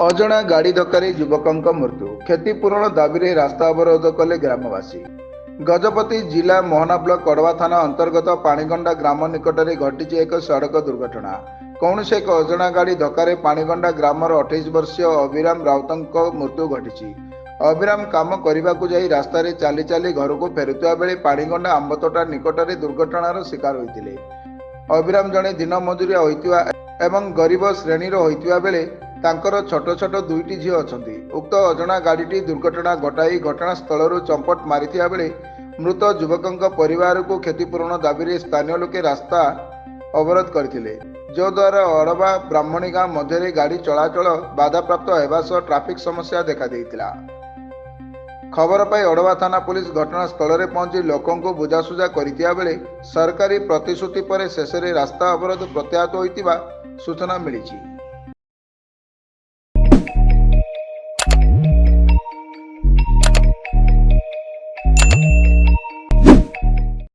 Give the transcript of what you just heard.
ଅଜଣା ଗାଡ଼ି ଧକ୍କାରେ ଯୁବକଙ୍କ ମୃତ୍ୟୁ। କ୍ଷତିପୂରଣ ଦାବିରେ ରାସ୍ତା ଅବରୋଧ କଲେ ଗ୍ରାମବାସୀ। ଗଜପତି ଜିଲ୍ଲା ମୋହନା ବ୍ଲକ କଡ଼ବା ଥାନା ଅନ୍ତର୍ଗତ ପାଣିଗଣ୍ଡା ଗ୍ରାମ ନିକଟରେ ଘଟିଛି ଏକ ସଡ଼କ ଦୁର୍ଘଟଣା। କୌଣସି ଏକ ଅଜଣା ଗାଡ଼ି ଧକ୍କାରେ ପାଣିଗଣ୍ଡା ଗ୍ରାମର 28 ବର୍ଷୀୟ ଅଭିରାମ ରାଉତଙ୍କ ମୃତ୍ୟୁ ଘଟିଛି। ଅଭିରାମ କାମ କରିବାକୁ ଯାଇ ରାସ୍ତାରେ ଚାଲି ଚାଲି ଘରକୁ ଫେରୁଥିବା ବେଳେ ପାଣିଗଣ୍ଡା ଆମ୍ବତୋଟା ନିକଟରେ ଦୁର୍ଘଟଣାର ଶିକାର ହୋଇଥିଲେ। ଅଭିରାମ ଜଣେ ଦିନ ମଜୁରିଆ ହୋଇଥିବା ଏବଂ ଗରିବ ଶ୍ରେଣୀର ହୋଇଥିବା ବେଳେ ତାଙ୍କର ଛୋଟ ଛୋଟ ଦୁଇଟି ଝିଅ ଅଛନ୍ତି। ଉକ୍ତ ଅଜଣା ଗାଡ଼ିଟି ଦୁର୍ଘଟଣା ଘଟାଇ ଘଟଣାସ୍ଥଳରୁ ଚମ୍ପଟ ମାରିଥିବା ବେଳେ ମୃତ ଯୁବକଙ୍କ ପରିବାରକୁ କ୍ଷତିପୂରଣ ଦାବିରେ ସ୍ଥାନୀୟ ଲୋକେ ରାସ୍ତା ଅବରୋଧ କରିଥିଲେ, ଯଦ୍ୱାରା ଅଡ଼ବା ବ୍ରାହ୍ମଣୀ ଗାଁ ମଧ୍ୟରେ ଗାଡ଼ି ଚଳାଚଳ ବାଧାପ୍ରାପ୍ତ ହେବା ସହ ଟ୍ରାଫିକ୍ ସମସ୍ୟା ଦେଖାଦେଇଥିଲା। ଖବର ପାଇ ଅଡ଼ବା ଥାନା ପୁଲିସ ଘଟଣାସ୍ଥଳରେ ପହଞ୍ଚି ଲୋକଙ୍କୁ ବୁଝାସୁଝା କରିଥିବା ବେଳେ ସରକାରୀ ପ୍ରତିଶ୍ରୁତି ପରେ ଶେଷରେ ରାସ୍ତା ଅବରୋଧ ପ୍ରତ୍ୟାହୃତ ହୋଇଥିବା ସୂଚନା ମିଳିଛି।